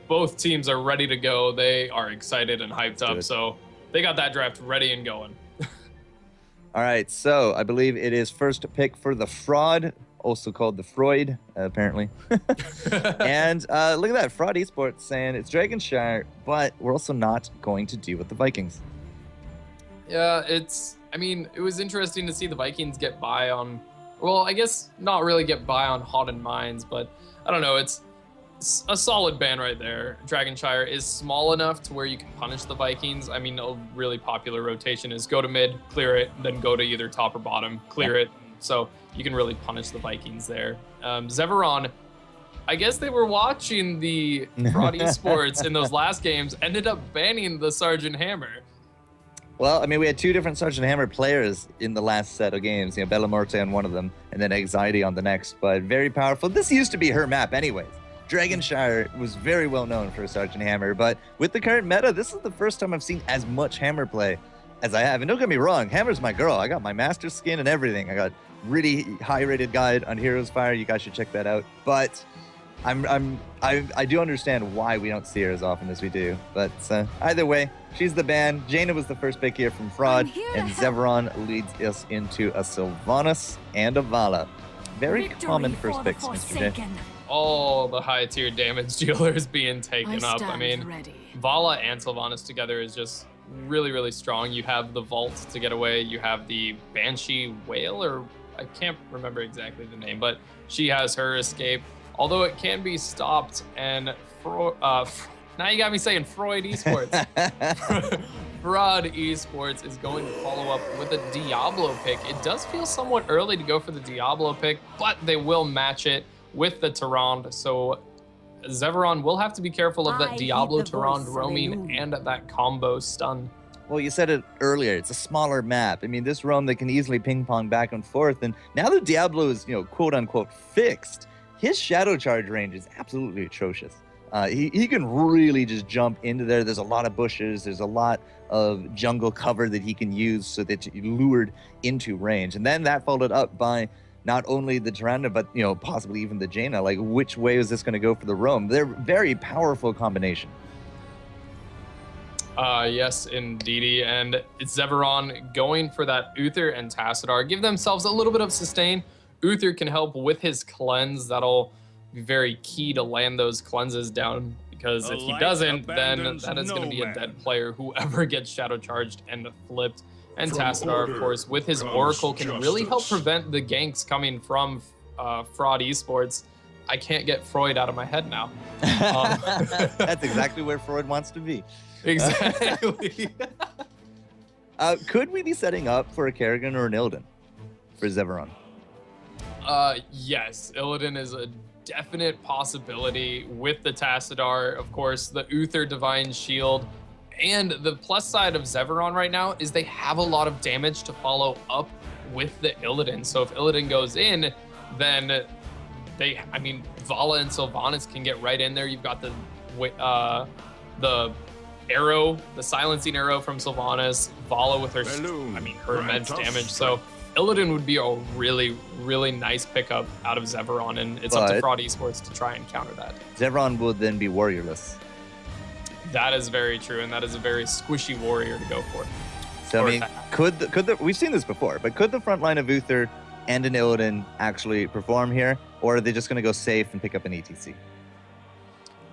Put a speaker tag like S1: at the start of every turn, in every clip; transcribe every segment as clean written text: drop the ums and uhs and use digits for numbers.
S1: Both teams are ready to go. They are excited and hyped up,
S2: Good.
S1: so they got that draft ready and going.
S2: All right, so I believe it is first pick for the Fraud, also called the Freud, apparently. And look at that, Fraud Esports saying it's Dragonshire, but we're also not going to deal with the Vikings.
S1: Yeah, it was interesting to see the Vikings get by on, well, I guess not really get by on Hot and Mines, but I don't know, it's a solid ban right there. Dragonshire is small enough to where you can punish the Vikings. I mean, a really popular rotation is go to mid, clear it, then go to either top or bottom, clear it. So you can really punish the Vikings there. Zeveron, I guess they were watching the Fraud Esports in those last games, ended up banning the Sergeant Hammer.
S2: Well, I mean, we had two different Sergeant Hammer players in the last set of games. You know, Bellamorte on one of them, and then Anxiety on the next. But very powerful. This used to be her map anyways. Dragonshire was very well known for Sergeant Hammer, but with the current meta, this is the first time I've seen as much Hammer play as I have. And don't get me wrong, Hammer's my girl. I got my master skin and everything. I got really high-rated guide on Heroes Fire. You guys should check that out. But I do understand why we don't see her as often as we do. But either way, she's the ban. Jaina was the first pick here from Fraud, and Zeveron leads us into a Sylvanas and a Vala. Very common first picks, Mr. J.
S1: All the high tier damage dealers being taken up. I mean, Vala and Sylvanas together is just really, really strong. You have the Vault to get away. You have the Banshee Whale, or I can't remember exactly the name, but she has her escape. Although it can be stopped, and now you got me saying Freud Esports. Fraud Esports is going to follow up with a Diablo pick. It does feel somewhat early to go for the Diablo pick, but they will match it with the Tyrande. So Zeveron will have to be careful of that Diablo Tyrande roaming and that combo stun.
S2: Well, you said it earlier, it's a smaller map. I mean, this roam that can easily ping pong back and forth, and now that Diablo is, quote unquote fixed, his shadow charge range is absolutely atrocious. He can really just jump into there. There's a lot of bushes. There's a lot of jungle cover that he can use so that you're lured into range. And then that followed up by not only the Tyrande, but, possibly even the Jaina. Like, which way is this going to go for the roam? They're very powerful combination.
S1: Yes, indeedy. And it's Zeveron going for that Uther and Tassadar. Give themselves a little bit of sustain. Uther can help with his cleanse. That'll be very key to land those cleanses down, because if he doesn't, then that is going to be a dead player, whoever gets shadow charged and flipped. And Tassadar, of course, with his Oracle, can really help prevent the ganks coming from Fraud Esports. I can't get Freud out of my head now.
S2: That's exactly where Freud wants to be.
S1: Exactly.
S2: Could we be setting up for a Kerrigan or an Illidan for Zeveron?
S1: Yes, Illidan is a definite possibility with the Tassadar, of course, the Uther Divine Shield. And the plus side of Zeveron right now is they have a lot of damage to follow up with the Illidan. So if Illidan goes in, then Vala and Sylvanas can get right in there. You've got the arrow, the silencing arrow from Sylvanas, Vala with her immense damage. So Illidan would be a really, really nice pickup out of Zeveron, and it's up to Fraud Esports to try and counter that.
S2: Zeveron would then be warriorless.
S1: That is very true, and that is a very squishy warrior to go for.
S2: So, I mean, we've seen this before, but could the front line of Uther and an Illidan actually perform here, or are they just going to go safe and pick up an ETC?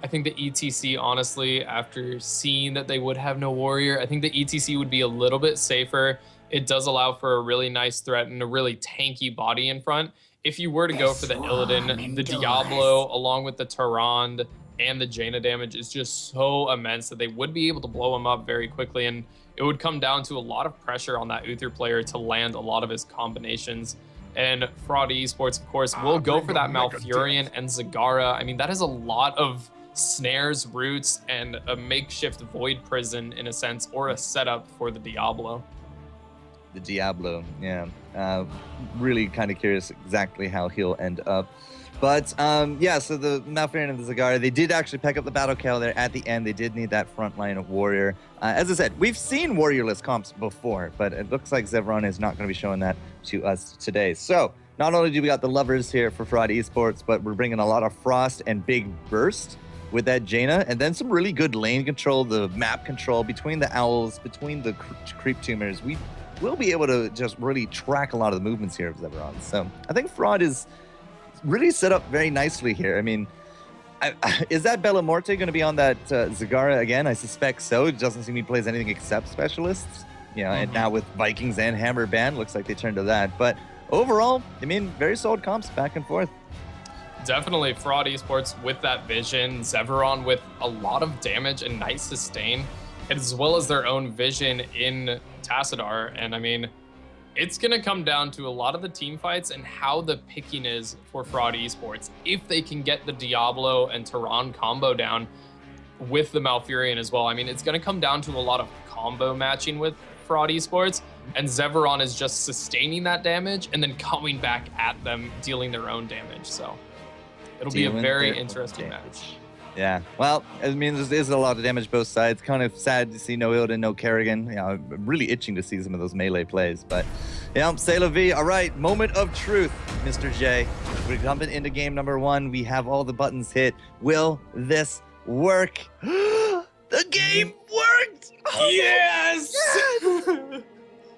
S1: I think the ETC, honestly, after seeing that they would have no warrior, I think the ETC would be a little bit safer. It does allow for a really nice threat and a really tanky body in front. If you were to go for the Illidan, the Diablo, along with the Tyrande and the Jaina damage is just so immense that they would be able to blow him up very quickly. And it would come down to a lot of pressure on that Uther player to land a lot of his combinations. And Fraud Esports, of course, will go for that Malfurion and Zagara. I mean, that is a lot of snares, roots, and a makeshift void prison in a sense, or a setup for the Diablo.
S2: The Diablo, yeah. Really kind of curious exactly how he'll end up. But yeah, so the Malfurion and the Zagara, they did actually pick up the battle kill there at the end. They did need that front line of warrior. As I said, we've seen warriorless comps before, but it looks like Zeveron is not going to be showing that to us today. So not only do we got the lovers here for Fraud Esports, but we're bringing a lot of Frost and Big Burst. with that Jaina, and then some really good lane control, the map control between the owls, between the creep tumors. We will be able to just really track a lot of the movements here of Zeveron. So I think Fraud is really set up very nicely here. I mean, is that Bella Morte going to be on that Zagara again? I suspect so. It doesn't seem he plays anything except specialists. You know, and now with Vikings and Hammer Band, looks like they turned to that. But overall, I mean, very solid comps back and forth.
S1: Definitely Fraud Esports with that vision, Zeveron with a lot of damage and nice sustain, as well as their own vision in Tassadar. And I mean, it's going to come down to a lot of the team fights and how the picking is for Fraud Esports. If they can get the Diablo and Tehran combo down with the Malfurion as well. I mean, it's going to come down to a lot of combo matching with Fraud Esports, and Zeveron is just sustaining that damage and then coming back at them, dealing their own damage. So it'll be a very interesting match.
S2: Yeah, well, I mean, there's a lot of damage both sides. Kind of sad to see no Ilda, no Kerrigan. You know, I'm really itching to see some of those melee plays. But, yeah, c'est la vie. All right, moment of truth, Mr. J. We're jumping into game number 1. We have all the buttons hit. Will this work? The game worked! Oh,
S1: yes!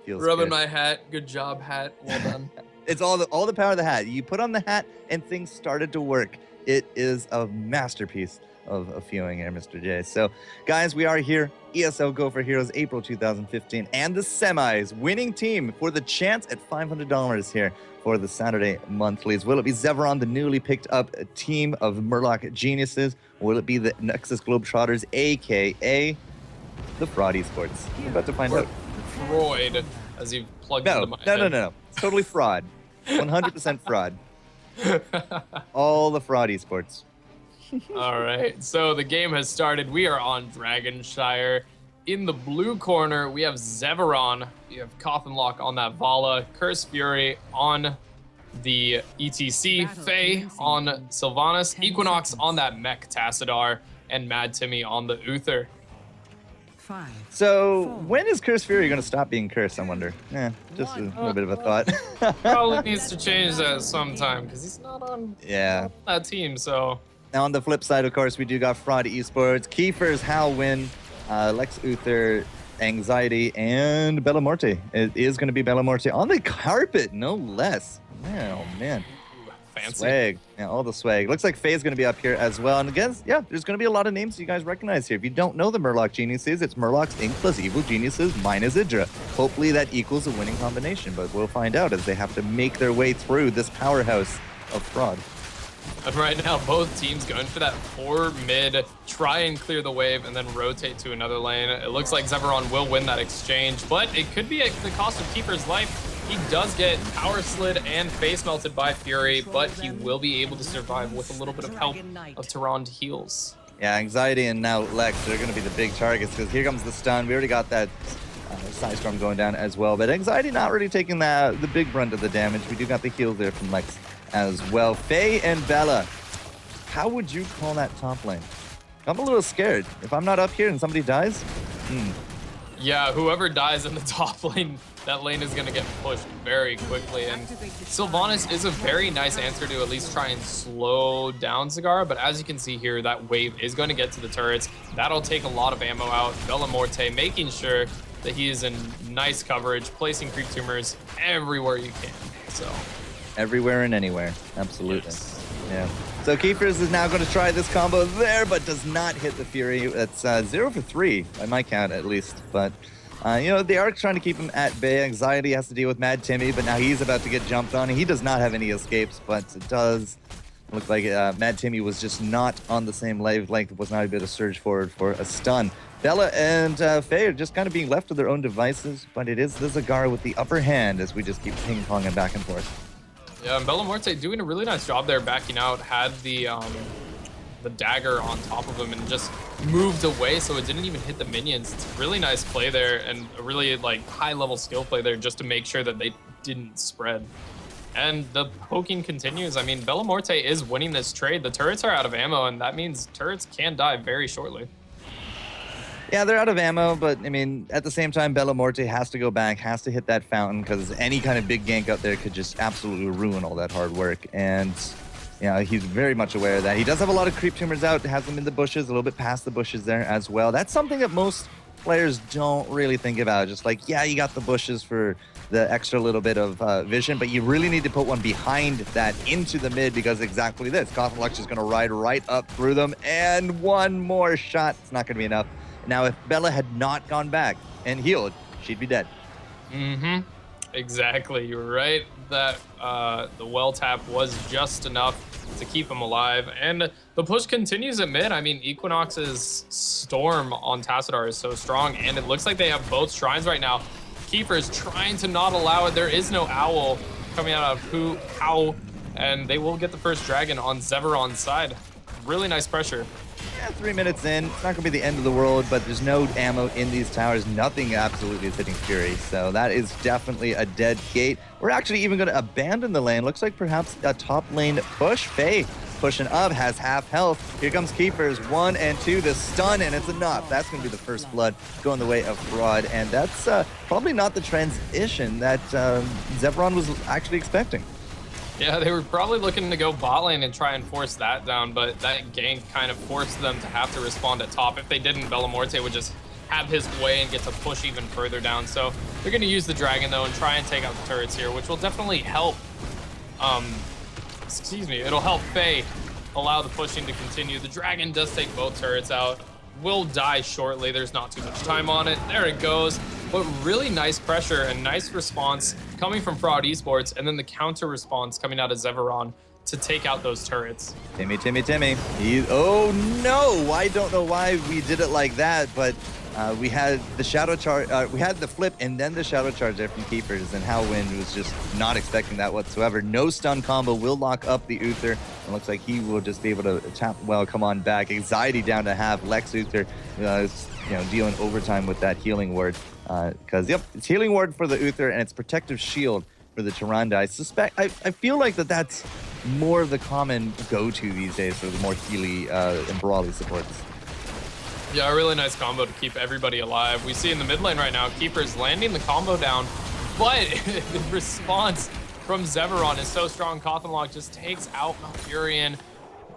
S2: Feels
S1: Rubbing
S2: good.
S1: my hat. Good job, hat. Well done.
S2: It's all the power of the hat. You put on the hat and things started to work. It is a masterpiece of viewing here, Mr. J. So, guys, we are here. ESL Go4Heroes April 2015 and the semis. Winning team for the chance at $500 here for the Saturday monthlies. Will it be Zeveron, the newly picked up team of Murloc geniuses? Will it be the Nexus Globetrotters, a.k.a. the Fraud Esports? We're about to find out.
S1: Freud, as you've plugged into my head.
S2: No. It's totally fraud. 100% fraud. All the Fraud Esports.
S1: All right, so the game has started. We are on Dragonshire. In the blue corner, we have Zeveron. We have Cothenlock on that Vala. Curse Fury on the ETC. Faye on Sylvanas. Equinox on that Mech Tassadar. And Mad Timmy on the Uther.
S2: So, when is Curse Fury going to stop being cursed, I wonder? Just a little bit of a thought.
S1: Probably needs to change that sometime, because he's not on that team, so...
S2: Now, on the flip side, of course, we do got Fraud Esports, Kiefer's Halwyn, Lex Uther, Anxiety, and Bella Morte. It is going to be Bella Morte on the carpet, no less. Man, oh, man.
S1: Fancy.
S2: Swag. Yeah, all the swag. Looks like Faye's going to be up here as well. And again, yeah, there's going to be a lot of names you guys recognize here. If you don't know the Murloc Geniuses, it's Murlocs Inc. plus Evil Geniuses minus Idra. Hopefully that equals a winning combination, but we'll find out as they have to make their way through this powerhouse of Fraud.
S1: And right now, both teams going for that 4 mid, try and clear the wave, and then rotate to another lane. It looks like Zeveron will win that exchange, but it could be at the cost of Kiefer's life. He does get power slid and face melted by Fury, but he will be able to survive with a little bit of help of Tehran heals.
S2: Yeah, Anxiety and now Lex are going to be the big targets because here comes the stun. We already got that Side Storm going down as well, but Anxiety not really taking the big brunt of the damage. We do got the heal there from Lex as well. Faye and Bella, how would you call that top lane? I'm a little scared. If I'm not up here and somebody dies,
S1: Yeah, whoever dies in the top lane, that lane is going to get pushed very quickly. And Sylvanas is a very nice answer to at least try and slow down Zagara. But as you can see here, that wave is going to get to the turrets. That'll take a lot of ammo out. Bella Morte making sure that he is in nice coverage, placing creep tumors everywhere you can. So
S2: everywhere and anywhere. Absolutely.
S1: Yes.
S2: Yeah. So Kiefer's is now going to try this combo there, but does not hit the Fury. That's 0 for 3 by my count, at least. But, you know, they are trying to keep him at bay. Anxiety has to deal with Mad Timmy, but now he's about to get jumped on. He does not have any escapes, but it does look like Mad Timmy was just not on the same wavelength, was not able to surge forward for a stun. Bella and Faye are just kind of being left to their own devices, but it is the Zagara with the upper hand as we just keep ping-ponging back and forth.
S1: Yeah, and Bella Morte doing a really nice job there backing out, had the dagger on top of him and just moved away so it didn't even hit the minions. It's a really nice play there and a really like high-level skill play there just to make sure that they didn't spread. And the poking continues. I mean, Bella Morte is winning this trade. The turrets are out of ammo, and that means turrets can die very shortly.
S2: Yeah, they're out of ammo, but I mean, at the same time, Bella Morte has to go back, has to hit that fountain, because any kind of big gank out there could just absolutely ruin all that hard work. And Yeah, he's very much aware of that. He does have a lot of creep tumors out, has them in the bushes, a little bit past the bushes there as well. That's something that most players don't really think about. Just like, yeah, you got the bushes for the extra little bit of vision, but you really need to put one behind that into the mid, because exactly this. Cottonluck's just going to ride right up through them, and one more shot. It's not going to be enough. Now, if Bella had not gone back and healed, she'd be dead.
S1: Exactly. You're right that the well tap was just enough to keep him alive. And the push continues at mid. I mean, Equinox's Storm on Tassadar is so strong, and it looks like they have both shrines right now. Keeper's trying to not allow it. There is no owl coming out of How, and they will get the first dragon on Zeveron's side. Really nice pressure.
S2: Yeah, 3 minutes in. It's not going to be the end of the world, but there's no ammo in these towers. Nothing absolutely is hitting Fury, so that is definitely a dead gate. We're actually even going to abandon the lane. Looks like perhaps a top lane push. Faye pushing up, has half health. Here comes Keepers, 1 and 2, the stun, and it's enough. That's going to be the first blood going the way of Fraud, and that's probably not the transition that Zeveron was actually expecting.
S1: Yeah, they were probably looking to go bot lane and try and force that down, but that gank kind of forced them to have to respond at top. If they didn't, Bellamorte would just have his way and get to push even further down. So they're going to use the dragon, though, and try and take out the turrets here, which will definitely help. It'll help Faye allow the pushing to continue. The dragon does take both turrets out. Will die shortly. There's not too much time on it. There it goes. But really nice pressure and nice response coming from Fraud Esports, and then the counter response coming out of Zeveron to take out those turrets.
S2: Timmy. Oh no! I don't know why we did it like that, but we had the shadow charge. We had the flip and then the shadow charge there from Keepers, and Howwind was just not expecting that whatsoever. No stun combo will lock up the Uther. It looks like he will just be able to tap. Well, come on back. Anxiety down to half. Lex Uther, dealing overtime with that healing ward. Because it's healing ward for the Uther and it's protective shield for the Tyrande. I feel like that's more of the common go-to these days for the more Healy and Brawly supports.
S1: Yeah, a really nice combo to keep everybody alive. We see in the mid lane right now, Keeper's landing the combo down, but the response from Zeveron is so strong. Cottonlock just takes out Malfurion.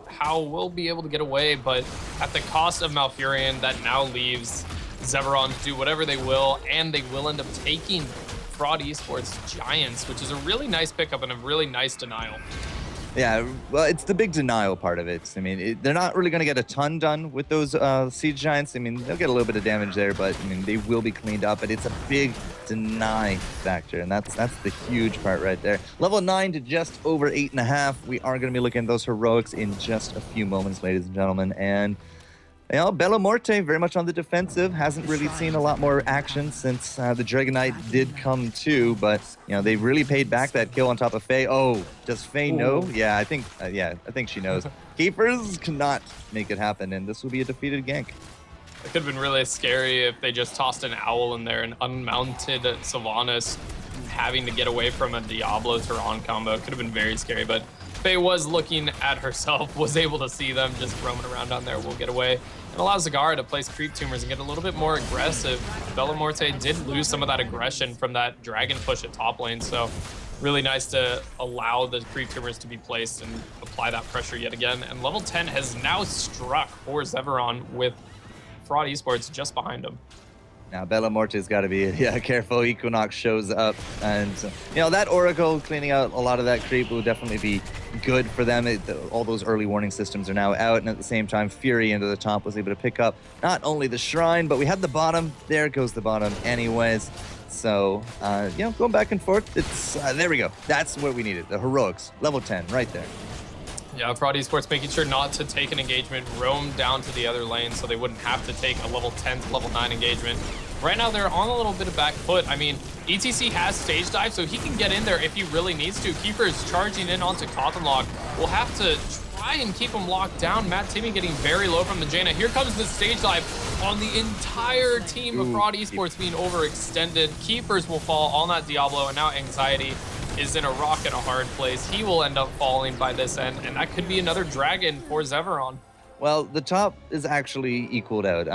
S1: How will be able to get away, but at the cost of Malfurion, that now leaves Zeveron to do whatever they will, and they will end up taking Fraud Esports Giants, which is a really nice pickup and a really nice denial.
S2: Yeah, well, it's the big denial part of it. I mean, they're not really going to get a ton done with those Siege Giants. I mean, they'll get a little bit of damage there, but I mean, they will be cleaned up, but it's a big deny factor, and that's the huge part right there. Level 9 to just over 8.5. We are going to be looking at those heroics in just a few moments, ladies and gentlemen, and Bellamorte very much on the defensive, hasn't really seen a lot more action since the Dragon Knight did come too, but they really paid back that kill on top of Faye. Oh, does Faye know? Yeah, I think she knows. Keepers cannot make it happen, and this will be a defeated gank.
S1: It could have been really scary if they just tossed an owl in there, an unmounted Sylvanas having to get away from a Diablo Tehran combo. It could have been very scary, but Faye was looking at herself, was able to see them just roaming around down there. Will get away and allows Zagara to place creep tumors and get a little bit more aggressive. Bellamorte did lose some of that aggression from that dragon push at top lane, so really nice to allow the creep tumors to be placed and apply that pressure yet again. And level 10 has now struck for Zeveron with Fraud Esports just behind him.
S2: Now, Bellamorte's got to be careful. Equinox shows up, and that Oracle cleaning out a lot of that creep will definitely be good for them. All those early warning systems are now out, and at the same time, Fury into the top was able to pick up not only the shrine, but we had the bottom. There goes the bottom anyways. So, going back and forth, it's there we go. That's what we needed. The heroics, level 10, right there.
S1: Yeah, Fraud Esports making sure not to take an engagement, roam down to the other lane so they wouldn't have to take a level 10 to level 9 engagement. Right now, they're on a little bit of back foot. I mean, ETC has stage dive, so he can get in there if he really needs to. Keeper's charging in onto Cottonlock. We'll have to try and keep him locked down. Matt Timmy getting very low from the Jaina. Here comes the stage dive on the entire team of Fraud Esports being overextended. Keepers will fall on that Diablo, and now Anxiety is in a rock and a hard place. He will end up falling by this end, and that could be another dragon for Zeveron.
S2: Well, the top is actually equaled out.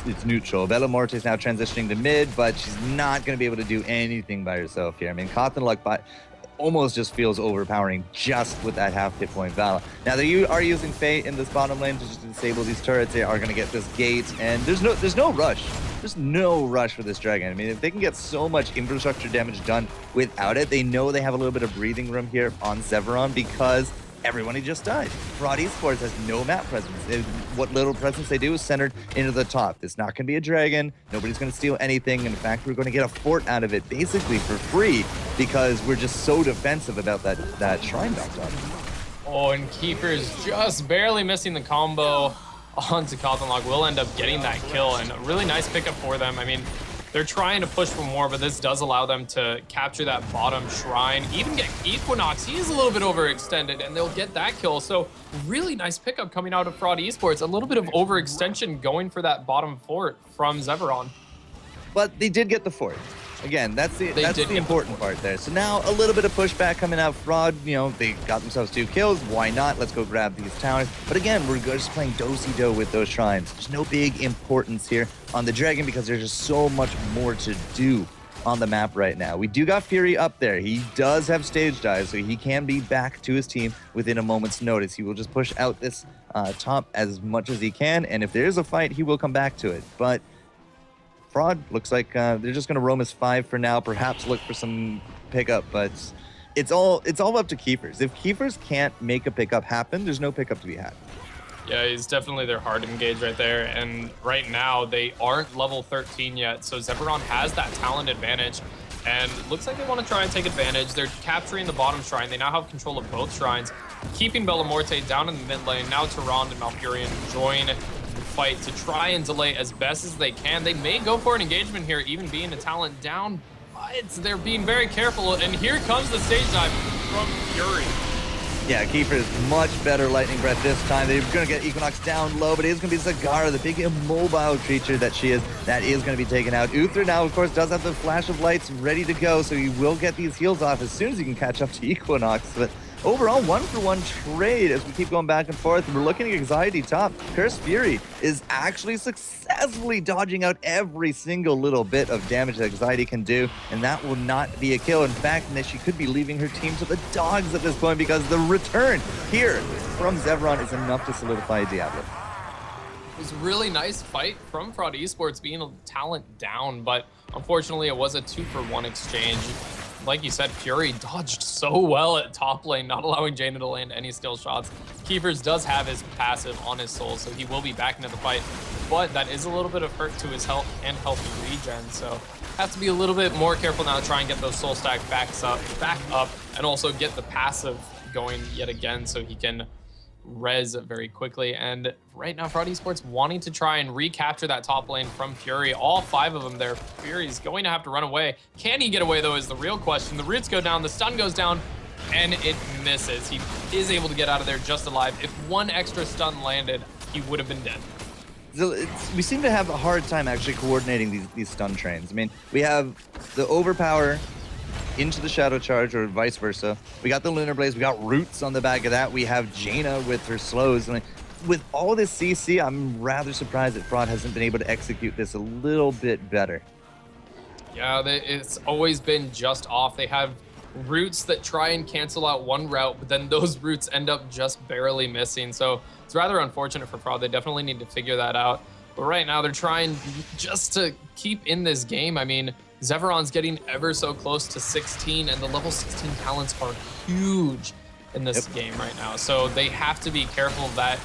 S2: It's neutral. Bellamorte is now transitioning to mid, but she's not going to be able to do anything by herself here. I mean, Cottonluck almost just feels overpowering just with that half hit point Vala. Now they are using Faye in this bottom lane to just disable these turrets. They are going to get this gate, and there's no rush. There's no rush for this dragon. I mean, if they can get so much infrastructure damage done without it, they know they have a little bit of breathing room here on Zeveron because everyone he just died. Fraud Esports has no map presence. What little presence they do is centered into the top. It's not going to be a dragon. Nobody's going to steal anything. In fact, we're going to get a fort out of it basically for free because we're just so defensive about that shrine back up.
S1: Oh, and Keeper's just barely missing the combo onto Cottonlock. Will end up getting that kill, and a really nice pickup for them. I mean, they're trying to push for more, but this does allow them to capture that bottom shrine, even get Equinox. He is a little bit overextended, and they'll get that kill. So really nice pickup coming out of Fraud Esports. A little bit of overextension going for that bottom fort from Zeveron.
S2: But they did get the fort. Again, that's the important part there. So now a little bit of pushback coming out. Fraud, you know, they got themselves 2 kills. Why not? Let's go grab these towers. But again, we're just playing do-si-do with those shrines. There's no big importance here on the dragon because there's just so much more to do on the map right now. We do got Fury up there. He does have stage dive, so he can be back to his team within a moment's notice. He will just push out this top as much as he can, and if there is a fight, he will come back to it. But Fraud looks like they're just going to roam as 5 for now, perhaps look for some pickup, but it's all up to Keepers. If Keepers can't make a pickup happen, there's no pickup to be had.
S1: Yeah, he's definitely their hard engage right there, and right now they aren't level 13 yet, so Zeveron has that talent advantage, and it looks like they want to try and take advantage. They're capturing the bottom shrine. They now have control of both shrines, keeping Bellamorte down in the mid lane. Now Tyrande and Malfurion join fight to try and delay as best as they can. They may go for an engagement here, even being a talent down, but they're being very careful. And here comes the stage dive from Fury.
S2: Yeah, Keeper is much better lightning breath this time. They're going to get Equinox down low, but it is going to be Zagara, the big immobile creature that she is, that is going to be taken out. Uther now, of course, does have the flash of lights ready to go, so he will get these heals off as soon as he can catch up to Equinox. But overall, 1-for-1 trade as we keep going back and forth. We're looking at Anxiety top. Cursed Fury is actually successfully dodging out every single little bit of damage that Anxiety can do, and that will not be a kill. In fact, she could be leaving her team to the dogs at this point because the return here from Zeveron is enough to solidify Diablo.
S1: It was a really nice fight from Fraud Esports being a talent down, but unfortunately it was a 2-for-1 exchange. Like you said, Fury dodged so well at top lane, not allowing Jaina to land any skill shots. Keepers does have his passive on his soul, so he will be back into the fight, but that is a little bit of hurt to his health and healthy regen, so have to be a little bit more careful now to try and get those soul stack back up, and also get the passive going yet again so he can res very quickly. And right now Fraud Esports wanting to try and recapture that top lane from Fury. All 5 of them there. Fury's going to have to run away. Can he get away though is the real question. The roots go down, the stun goes down, and it misses. He is able to get out of there just alive. If 1 extra stun landed, he would have been dead.
S2: So we seem to have a hard time actually coordinating these stun trains. I mean, we have the overpower into the Shadow Charge or vice versa. We got the Lunar Blaze, we got Roots on the back of that. We have Jaina with her slows. And with all this CC, I'm rather surprised that Fraud hasn't been able to execute this a little bit better.
S1: Yeah, it's always been just off. They have Roots that try and cancel out one route, but then those Roots end up just barely missing. So it's rather unfortunate for Fraud. They definitely need to figure that out. But right now they're trying just to keep in this game. I mean, Zeveron's getting ever so close to 16, and the level 16 talents are huge in this game right now. So they have to be careful that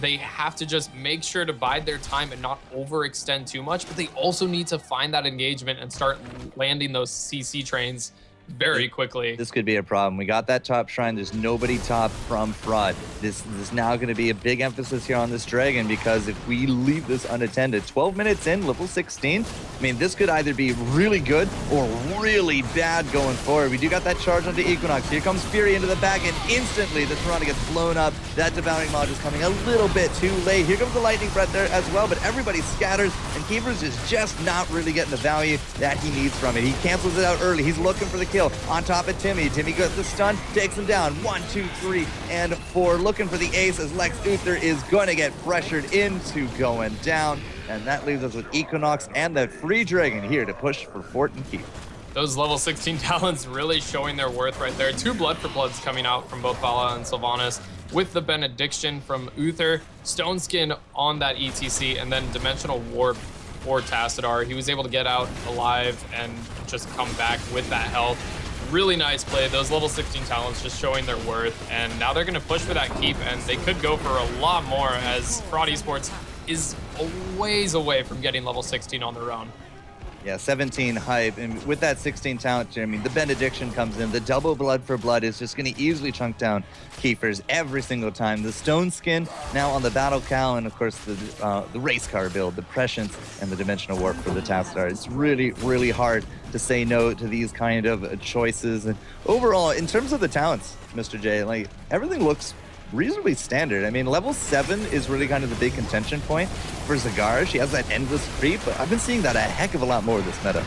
S1: they have to just make sure to bide their time and not overextend too much, but they also need to find that engagement and start landing those CC trains very quickly.
S2: This could be a problem. We got that top shrine. There's nobody top from Fraud. This is now going to be a big emphasis here on this dragon, because if we leave this unattended, 12 minutes in, level 16, I mean, this could either be really good or really bad going forward. We do got that charge onto Equinox. Here comes Fury into the back, and instantly the Tyrande gets blown up. That devouring mod is coming a little bit too late. Here comes the lightning breath there as well, but everybody scatters, and Keepers is just not really getting the value that he needs from it. He cancels it out early. He's looking for the kill on top of Timmy. Timmy gets the stun, takes him down. 1, 2, 3, and 4. Looking for the ace as Lex Uther is going to get pressured into going down. And that leaves us with Equinox and that free dragon here to push for fort and keep.
S1: Those level 16 talents really showing their worth right there. 2 Blood for Bloods coming out from both Vala and Sylvanas, with the Benediction from Uther, Stone Skin on that ETC, and then Dimensional Warp for Tassadar. He was able to get out alive and just come back with that health. Really nice play. Those level 16 talents just showing their worth, and now they're going to push for that keep, and they could go for a lot more, as Fraud Esports is a ways away from getting level 16 on their own.
S2: Yeah, 17 hype, and with that 16 talent, Jeremy, the Benediction comes in. The double Blood for Blood is just going to easily chunk down Keepers every single time. The Stone Skin now on the Battle Cow, and of course the race car build, the Prescience, and the Dimensional Warp for the Tassadar. It's really, really hard to say no to these kind of choices. And overall, in terms of the talents, Mr. J, like, everything looks reasonably standard. I mean, level 7 is really kind of the big contention point for Zagara. She has that endless creep, but I've been seeing that a heck of a lot more this meta.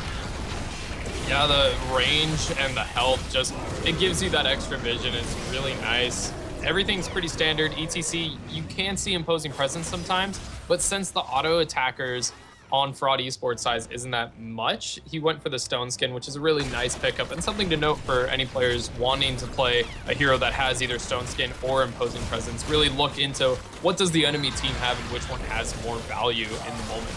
S1: Yeah, the range and the health just, it gives you that extra vision. It's really nice. Everything's pretty standard. ETC, you can see imposing presence sometimes, but since the auto attackers on Fraud Esports size isn't that much, he went for the Stone Skin, which is a really nice pickup and something to note for any players wanting to play a hero that has either Stone Skin or imposing presence. Really look into what does the enemy team have and which one has more value in the moment.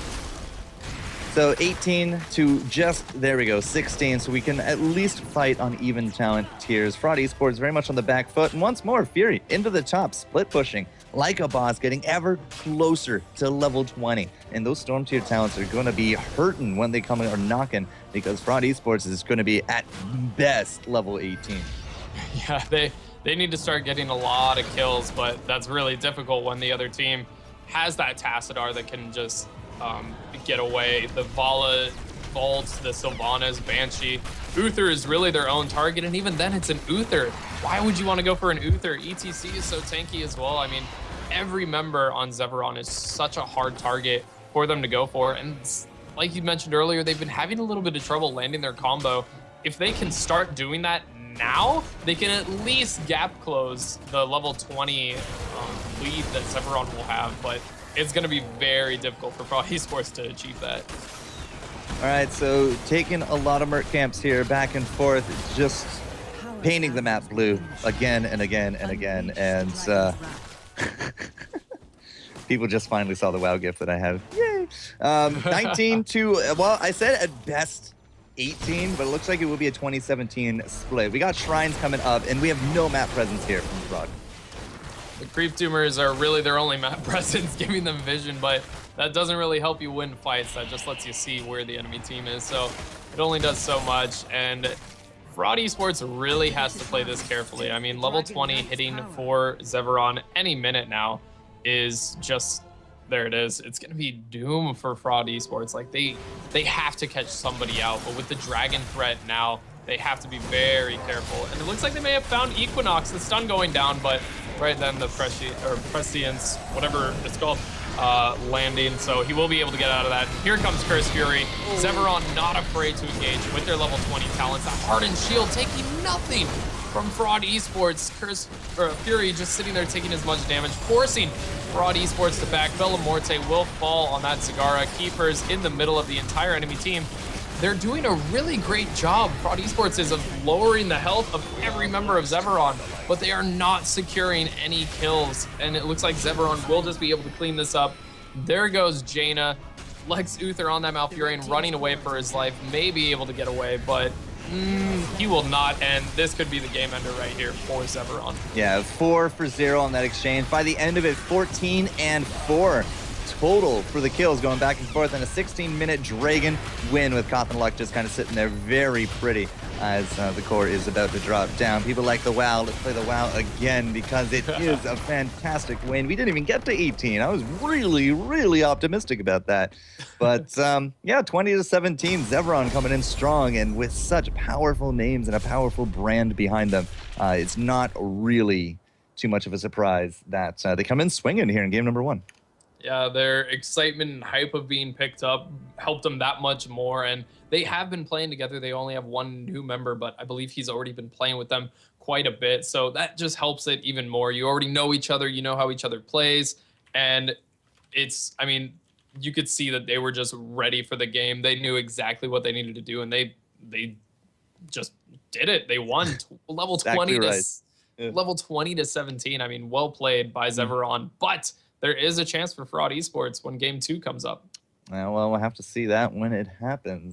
S2: So 18 to just, there we go, 16, so we can at least fight on even talent tiers. Fraud Esports very much on the back foot, and once more, Fury into the top, split pushing like a boss, getting ever closer to level 20. And those Storm tier talents are going to be hurting when they come or knocking, because Fraud Esports is going to be at best level 18.
S1: Yeah, they need to start getting a lot of kills, but that's really difficult when the other team has that Tassadar that can just get away. The Vala, Vaults, the Sylvanas, Banshee. Uther is really their own target, and even then it's an Uther. Why would you want to go for an Uther? ETC is so tanky as well. I mean, every member on Zeveron is such a hard target for them to go for, and like you mentioned earlier, they've been having a little bit of trouble landing their combo. If they can start doing that now, they can at least gap close the level 20 lead that Zeveron will have, but it's going to be very difficult for Fraud Esports to achieve that.
S2: All right, so taking a lot of Merc camps here, back and forth, just painting the map blue again and again and again, and people just finally saw the WoW gift that I have. Yay! 19 to, well, I said at best 18, but it looks like it will be a 2017 split. We got Shrines coming up, and we have no map presence here from Fraud.
S1: The Creep Tumors are really their only map presence, giving them vision, but that doesn't really help you win fights. That just lets you see where the enemy team is, so it only does so much. And Fraud Esports really has to play this carefully. I mean, level 20 hitting for Zeveron any minute now is just, there it is. It's going to be doom for Fraud Esports. Like, they have to catch somebody out, but with the Dragon threat now, they have to be very careful. And it looks like they may have found Equinox, the stun going down, but right then the Prescience, whatever it's called, landing, so he will be able to get out of that. Here comes Curse Fury. Zeveron not afraid to engage with their level 20 talents. That Hardened Shield taking nothing from Fraud Esports. Fury just sitting there taking as much damage, forcing Fraud Esports to back. Bellamorte will fall on that Zagara. Keepers in the middle of the entire enemy team. They're doing a really great job, Fraud Esports is, of lowering the health of every member of Zeveron, but they are not securing any kills, and it looks like Zeveron will just be able to clean this up. There goes Jaina. Lex Uther on that Malfurion running away for his life, may be able to get away, but he will not, and this could be the game ender right here for Zeveron.
S2: Yeah, 4 for 0 on that exchange. By the end of it, 14 and 4. Total for the kills, going back and forth, and a 16-minute Dragon win with Cotton Luck just kind of sitting there very pretty as the core is about to drop down. People like the WoW. Let's play the WoW again because it is a fantastic win. We didn't even get to 18. I was really, really optimistic about that. But yeah, 20 to 17, Zeveron coming in strong and with such powerful names and a powerful brand behind them. It's not really too much of a surprise that they come in swinging here in game number 1.
S1: Yeah, their excitement and hype of being picked up helped them that much more, and they have been playing together. They only have one new member, but I believe he's already been playing with them quite a bit, so that just helps it even more. You already know each other, you know how each other plays, and it's, I mean, you could see that they were just ready for the game. They knew exactly what they needed to do, and they just did it. They won level
S2: Exactly
S1: 20 to
S2: right. Yeah.
S1: level 20 to 17. I mean, well played by Zeveron, but there is a chance for Fraud Esports when game 2 comes up.
S2: Well, we'll have to see that when it happens.